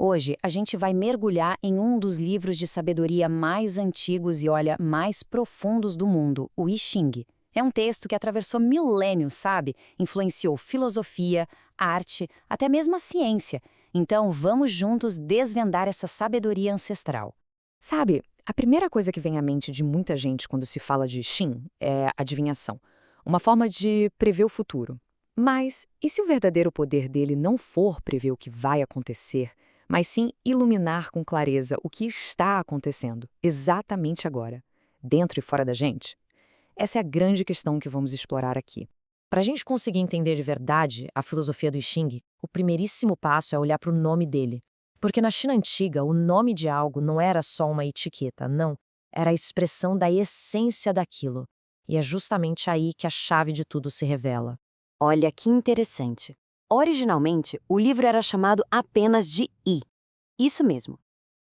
Hoje, a gente vai mergulhar em um dos livros de sabedoria mais antigos e, olha, mais profundos do mundo, o I Ching. É um texto que atravessou milênios, sabe? Influenciou filosofia, arte, até mesmo a ciência. Então, vamos juntos desvendar essa sabedoria ancestral. Sabe, a primeira coisa que vem à mente de muita gente quando se fala de Xin é adivinhação, uma forma de prever o futuro. Mas e se o verdadeiro poder dele não for prever o que vai acontecer, mas sim iluminar com clareza o que está acontecendo, exatamente agora, dentro e fora da gente? Essa é a grande questão que vamos explorar aqui. Para a gente conseguir entender de verdade a filosofia do I Ching, o primeiríssimo passo é olhar para o nome dele. Porque na China antiga, o nome de algo não era só uma etiqueta, não. Era a expressão da essência daquilo. E é justamente aí que a chave de tudo se revela. Olha que interessante. Originalmente, o livro era chamado apenas de I. Isso mesmo.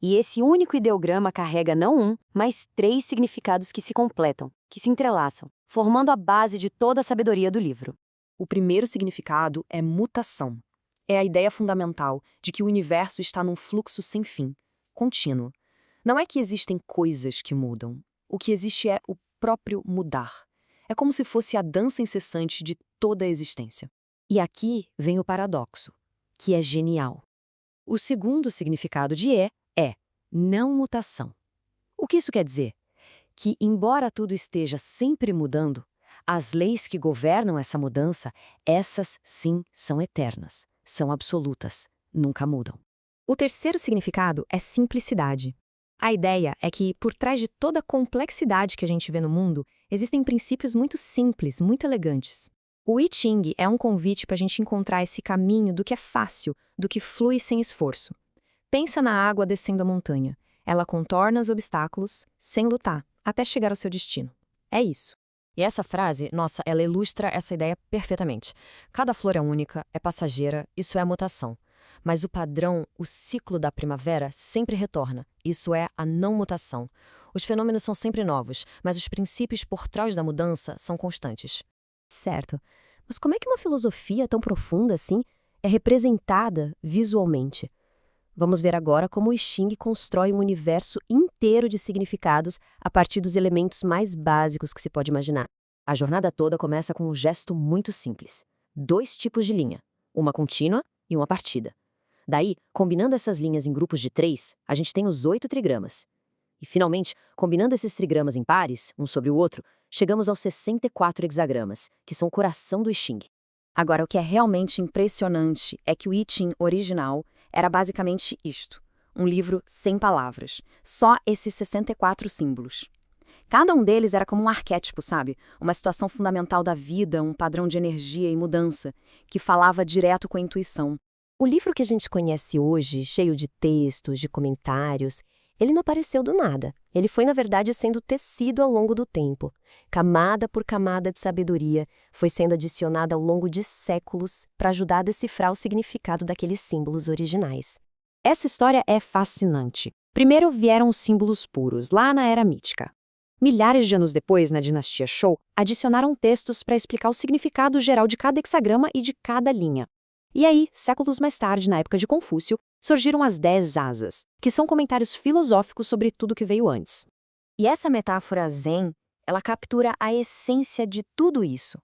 E esse único ideograma carrega não um, mas 3 significados que se completam, que se entrelaçam, formando a base de toda a sabedoria do livro. O primeiro significado é mutação. É a ideia fundamental de que o universo está num fluxo sem fim, contínuo. Não é que existem coisas que mudam. O que existe é o próprio mudar. É como se fosse a dança incessante de toda a existência. E aqui vem o paradoxo, que é genial. O segundo significado de é não mutação. O que isso quer dizer? Que, embora tudo esteja sempre mudando, as leis que governam essa mudança, essas sim são eternas, são absolutas, nunca mudam. O terceiro significado é simplicidade. A ideia é que, por trás de toda a complexidade que a gente vê no mundo, existem princípios muito simples, muito elegantes. O I Ching é um convite para a gente encontrar esse caminho do que é fácil, do que flui sem esforço. Pensa na água descendo a montanha. Ela contorna os obstáculos, sem lutar, até chegar ao seu destino. É isso. E essa frase, nossa, ela ilustra essa ideia perfeitamente. Cada flor é única, é passageira, isso é a mutação. Mas o padrão, o ciclo da primavera, sempre retorna. Isso é a não mutação. Os fenômenos são sempre novos, mas os princípios por trás da mudança são constantes. Certo. Mas como é que uma filosofia tão profunda assim é representada visualmente? Vamos ver agora como o I Ching constrói um universo inteiro de significados a partir dos elementos mais básicos que se pode imaginar. A jornada toda começa com um gesto muito simples. 2 tipos de linha, uma contínua e uma partida. Daí, combinando essas linhas em grupos de 3, a gente tem os 8 trigramas. E, finalmente, combinando esses trigramas em pares, um sobre o outro, chegamos aos 64 hexagramas, que são o coração do I Ching. Agora, o que é realmente impressionante é que o I Ching original era basicamente isto, um livro sem palavras, só esses 64 símbolos. Cada um deles era como um arquétipo, sabe? Uma situação fundamental da vida, um padrão de energia e mudança, que falava direto com a intuição. O livro que a gente conhece hoje, cheio de textos, de comentários, ele não apareceu do nada. Ele foi, na verdade, sendo tecido ao longo do tempo. Camada por camada de sabedoria foi sendo adicionada ao longo de séculos para ajudar a decifrar o significado daqueles símbolos originais. Essa história é fascinante. Primeiro vieram os símbolos puros, lá na Era Mítica. Milhares de anos depois, na dinastia Zhou, adicionaram textos para explicar o significado geral de cada hexagrama e de cada linha. E aí, séculos mais tarde, na época de Confúcio, surgiram as 10 asas, que são comentários filosóficos sobre tudo que veio antes. E essa metáfora zen, ela captura a essência de tudo isso.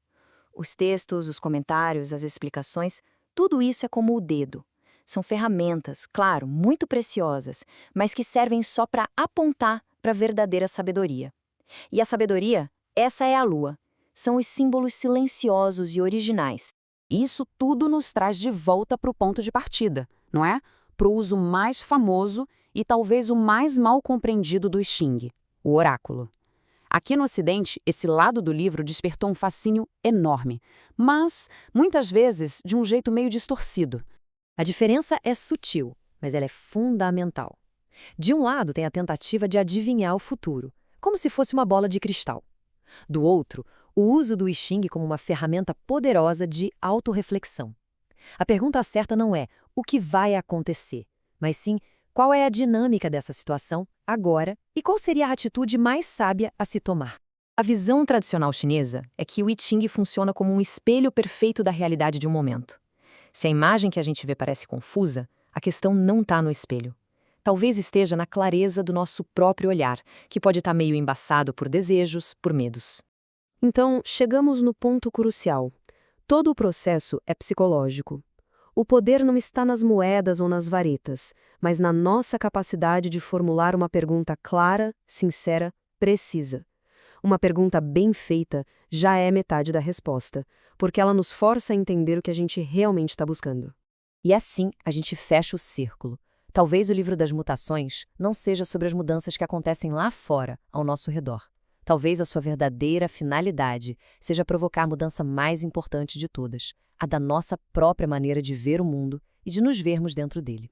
Os textos, os comentários, as explicações, tudo isso é como o dedo. São ferramentas, claro, muito preciosas, mas que servem só para apontar para a verdadeira sabedoria. E a sabedoria, essa é a lua. São os símbolos silenciosos e originais. Isso tudo nos traz de volta para o ponto de partida, não é? Para o uso mais famoso e talvez o mais mal compreendido do I Ching, o oráculo. Aqui no Ocidente, esse lado do livro despertou um fascínio enorme, mas, muitas vezes, de um jeito meio distorcido. A diferença é sutil, mas ela é fundamental. De um lado tem a tentativa de adivinhar o futuro, como se fosse uma bola de cristal. Do outro, o uso do I Ching como uma ferramenta poderosa de autorreflexão. A pergunta certa não é o que vai acontecer, mas sim qual é a dinâmica dessa situação agora e qual seria a atitude mais sábia a se tomar. A visão tradicional chinesa é que o I Ching funciona como um espelho perfeito da realidade de um momento. Se a imagem que a gente vê parece confusa, A questão não está no espelho. Talvez esteja na clareza do nosso próprio olhar, que pode estar meio embaçado por desejos, por medos. Então, chegamos no ponto crucial. Todo o processo é psicológico. O poder não está nas moedas ou nas varetas, mas na nossa capacidade de formular uma pergunta clara, sincera, precisa. Uma pergunta bem feita já é metade da resposta, porque ela nos força a entender o que a gente realmente está buscando. E assim a gente fecha o círculo. Talvez o livro das mutações não seja sobre as mudanças que acontecem lá fora, ao nosso redor. Talvez a sua verdadeira finalidade seja provocar a mudança mais importante de todas, a da nossa própria maneira de ver o mundo e de nos vermos dentro dele.